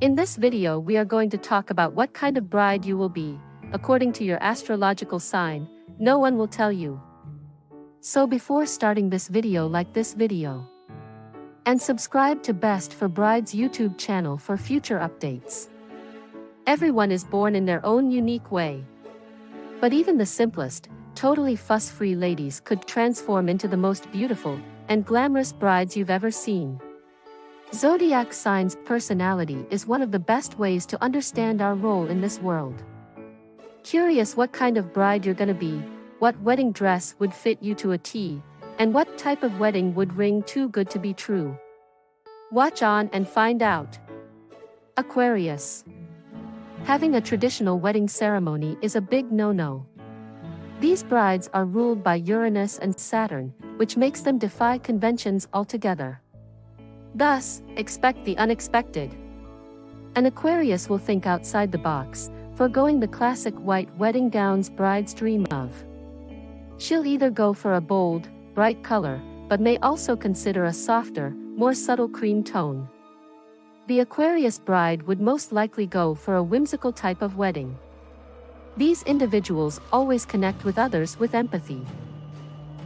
In this video we are going to talk about what kind of bride you will be, according to your astrological sign. No one will tell you. So before starting this video, like this video. And subscribe to Best for Brides YouTube channel for future updates. Everyone is born in their own unique way. But even the simplest, totally fuss-free ladies could transform into the most beautiful and glamorous brides you've ever seen. Zodiac signs' personality is one of the best ways to understand our role in this world. Curious what kind of bride you're gonna be, what wedding dress would fit you to a T, and what type of wedding would ring too good to be true? Watch on and find out. Aquarius. Having a traditional wedding ceremony is a big no-no. These brides are ruled by Uranus and Saturn, which makes them defy conventions altogether. Thus, expect the unexpected. An Aquarius will think outside the box, foregoing the classic white wedding gowns brides dream of. She'll either go for a bold, bright color, but may also consider a softer, more subtle cream tone. The Aquarius bride would most likely go for a whimsical type of wedding. These individuals always connect with others with empathy.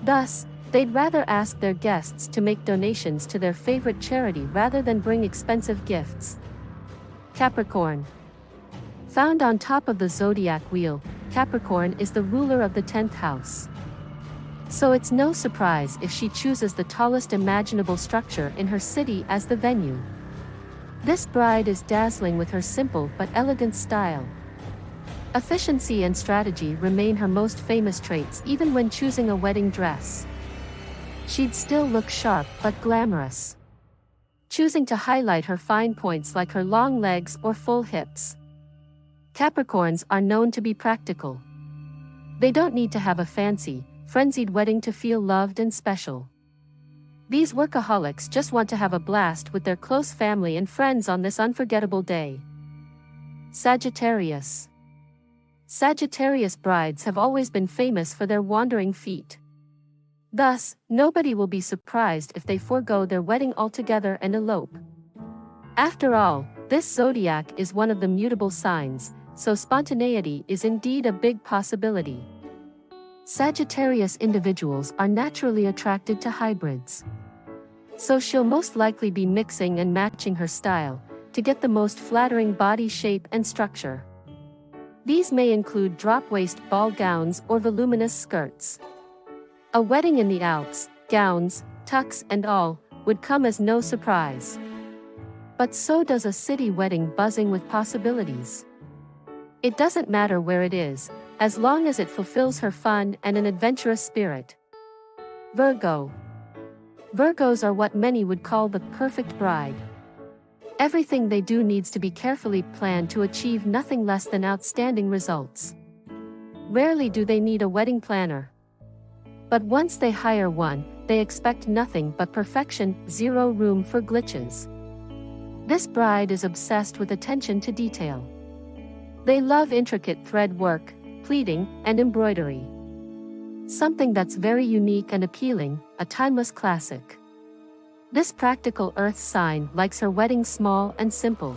Thus, they'd rather ask their guests to make donations to their favorite charity rather than bring expensive gifts. Capricorn. Found on top of the zodiac wheel, Capricorn is the ruler of the 10th house. So it's no surprise if she chooses the tallest imaginable structure in her city as the venue. This bride is dazzling with her simple but elegant style. Efficiency and strategy remain her most famous traits even when choosing a wedding dress. She'd still look sharp but glamorous, choosing to highlight her fine points like her long legs or full hips. Capricorns are known to be practical. They don't need to have a fancy, frenzied wedding to feel loved and special. These workaholics just want to have a blast with their close family and friends on this unforgettable day. Sagittarius. Sagittarius brides have always been famous for their wandering feet. Thus, nobody will be surprised if they forego their wedding altogether and elope. After all, this zodiac is one of the mutable signs, so spontaneity is indeed a big possibility. Sagittarius individuals are naturally attracted to hybrids. So she'll most likely be mixing and matching her style to get the most flattering body shape and structure. These may include drop-waist ball gowns or voluminous skirts. A wedding in the Alps, gowns, tucks and all, would come as no surprise. But so does a city wedding buzzing with possibilities. It doesn't matter where it is, as long as it fulfills her fun and an adventurous spirit. Virgo. Virgos are what many would call the perfect bride. Everything they do needs to be carefully planned to achieve nothing less than outstanding results. Rarely do they need a wedding planner. But once they hire one, they expect nothing but perfection, zero room for glitches. This bride is obsessed with attention to detail. They love intricate thread work, pleating, and embroidery. Something that's very unique and appealing, a timeless classic. This practical earth sign likes her wedding small and simple.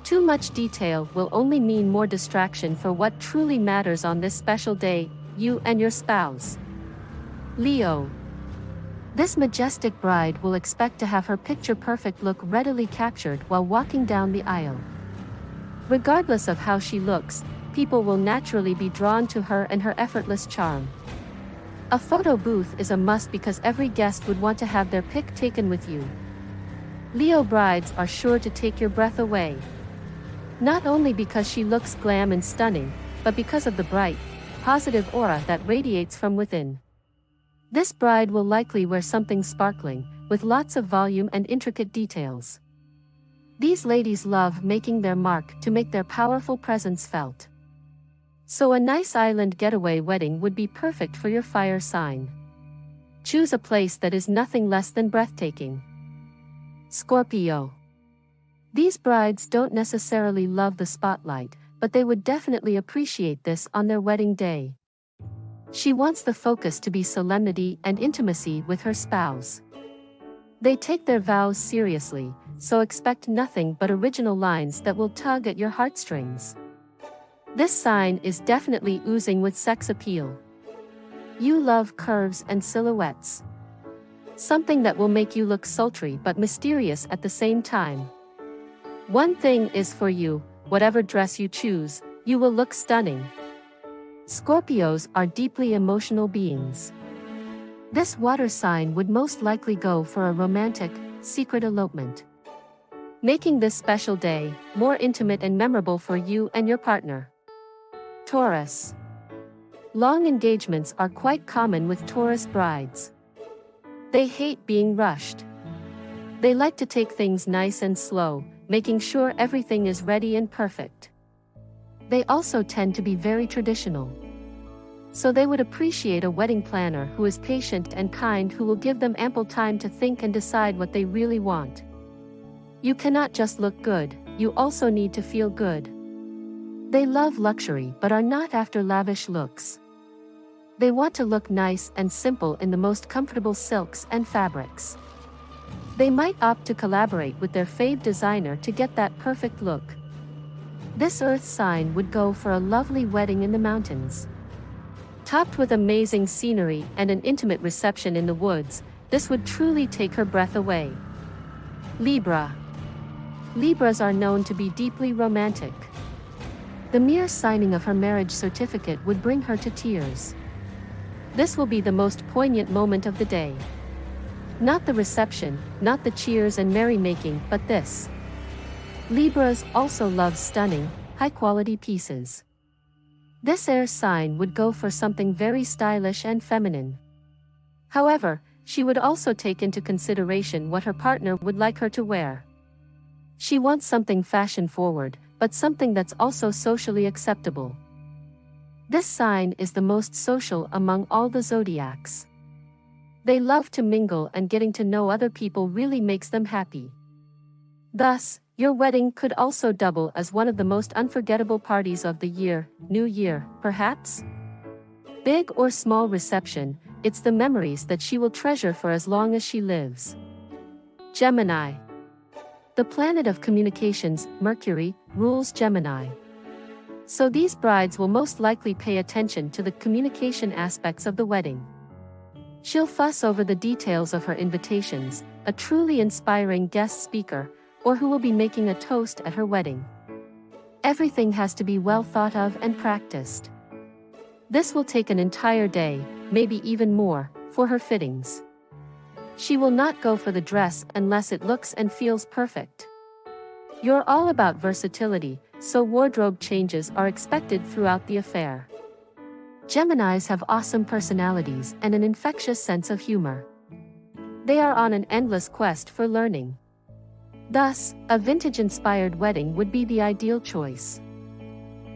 Too much detail will only mean more distraction for what truly matters on this special day, you and your spouse. Leo. This majestic bride will expect to have her picture-perfect look readily captured while walking down the aisle. Regardless of how she looks, people will naturally be drawn to her and her effortless charm. A photo booth is a must because every guest would want to have their pic taken with you. Leo brides are sure to take your breath away. Not only because she looks glam and stunning, but because of the bright, positive aura that radiates from within. This bride will likely wear something sparkling, with lots of volume and intricate details. These ladies love making their mark to make their powerful presence felt. So a nice island getaway wedding would be perfect for your fire sign. Choose a place that is nothing less than breathtaking. Scorpio. These brides don't necessarily love the spotlight, but they would definitely appreciate this on their wedding day. She wants the focus to be solemnity and intimacy with her spouse. They take their vows seriously, so expect nothing but original lines that will tug at your heartstrings. This sign is definitely oozing with sex appeal. You love curves and silhouettes. Something that will make you look sultry but mysterious at the same time. One thing is for you, whatever dress you choose, you will look stunning. Scorpios are deeply emotional beings. This water sign would most likely go for a romantic, secret elopement, making this special day more intimate and memorable for you and your partner. Taurus. Long engagements are quite common with Taurus brides. They hate being rushed. They like to take things nice and slow, making sure everything is ready and perfect. They also tend to be very traditional. So they would appreciate a wedding planner who is patient and kind, who will give them ample time to think and decide what they really want. You cannot just look good, you also need to feel good. They love luxury but are not after lavish looks. They want to look nice and simple in the most comfortable silks and fabrics. They might opt to collaborate with their fave designer to get that perfect look. This earth sign would go for a lovely wedding in the mountains, topped with amazing scenery and an intimate reception in the woods. This would truly take her breath away. Libra. Libras are known to be deeply romantic. The mere signing of her marriage certificate would bring her to tears. This will be the most poignant moment of the day. Not the reception, not the cheers and merrymaking, but this. Libras also love stunning, high-quality pieces. This air sign would go for something very stylish and feminine. However, she would also take into consideration what her partner would like her to wear. She wants something fashion-forward, but something that's also socially acceptable. This sign is the most social among all the zodiacs. They love to mingle, and getting to know other people really makes them happy. Thus, your wedding could also double as one of the most unforgettable parties of the year, New Year, perhaps? Big or small reception, it's the memories that she will treasure for as long as she lives. Gemini. The planet of communications, Mercury, rules Gemini. So these brides will most likely pay attention to the communication aspects of the wedding. She'll fuss over the details of her invitations, a truly inspiring guest speaker, or who will be making a toast at her wedding. Everything has to be well thought of and practiced. This will take an entire day, maybe even more, for her fittings. She will not go for the dress unless it looks and feels perfect. You're all about versatility, so wardrobe changes are expected throughout the affair. Geminis have awesome personalities and an infectious sense of humor. They are on an endless quest for learning. Thus, a vintage-inspired wedding would be the ideal choice.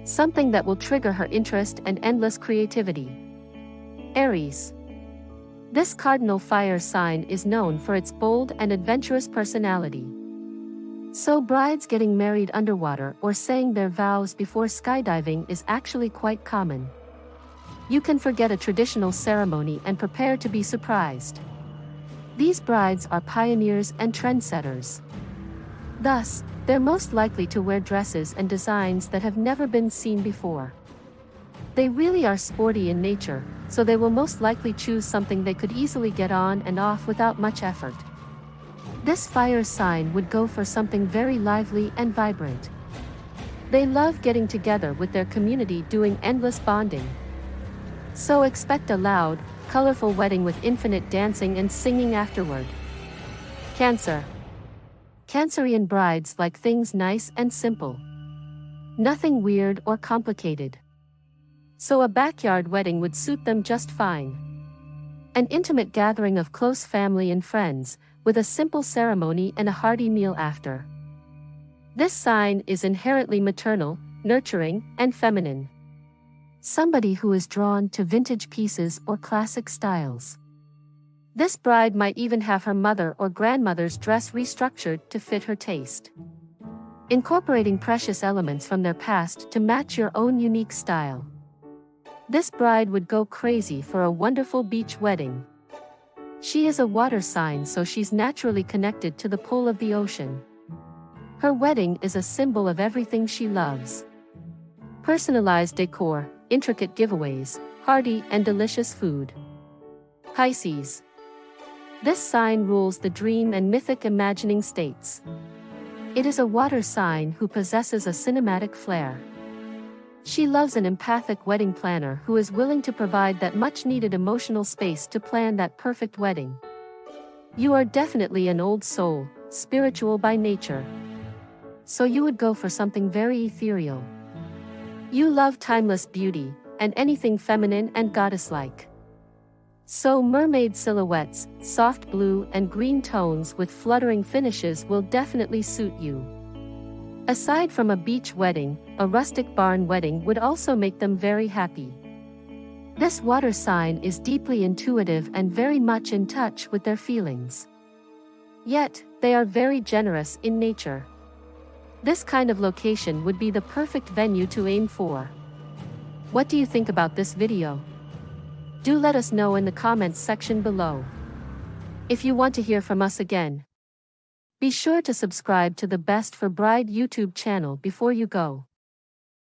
Something that will trigger her interest and endless creativity. Aries. This cardinal fire sign is known for its bold and adventurous personality. So brides getting married underwater or saying their vows before skydiving is actually quite common. You can forget a traditional ceremony and prepare to be surprised. These brides are pioneers and trendsetters. Thus, they're most likely to wear dresses and designs that have never been seen before. They really are sporty in nature, so they will most likely choose something they could easily get on and off without much effort. This fire sign would go for something very lively and vibrant. They love getting together with their community, doing endless bonding. So expect a loud, colorful wedding with infinite dancing and singing afterward. Cancer. Cancerian brides like things nice and simple. Nothing weird or complicated. So a backyard wedding would suit them just fine. An intimate gathering of close family and friends, with a simple ceremony and a hearty meal after. This sign is inherently maternal, nurturing, and feminine. Somebody who is drawn to vintage pieces or classic styles. This bride might even have her mother or grandmother's dress restructured to fit her taste, incorporating precious elements from their past to match your own unique style. This bride would go crazy for a wonderful beach wedding. She is a water sign, so she's naturally connected to the pole of the ocean. Her wedding is a symbol of everything she loves. Personalized decor, intricate giveaways, hearty and delicious food. Pisces. This sign rules the dream and mythic imagining states. It is a water sign who possesses a cinematic flair. She loves an empathic wedding planner who is willing to provide that much-needed emotional space to plan that perfect wedding. You are definitely an old soul, spiritual by nature. So you would go for something very ethereal. You love timeless beauty, and anything feminine and goddess-like. So mermaid silhouettes, soft blue and green tones with fluttering finishes will definitely suit you. Aside from a beach wedding, a rustic barn wedding would also make them very happy. This water sign is deeply intuitive and very much in touch with their feelings. Yet, they are very generous in nature. This kind of location would be the perfect venue to aim for. What do you think about this video? Do let us know in the comments section below. If you want to hear from us again, be sure to subscribe to the Best for Bride YouTube channel before you go.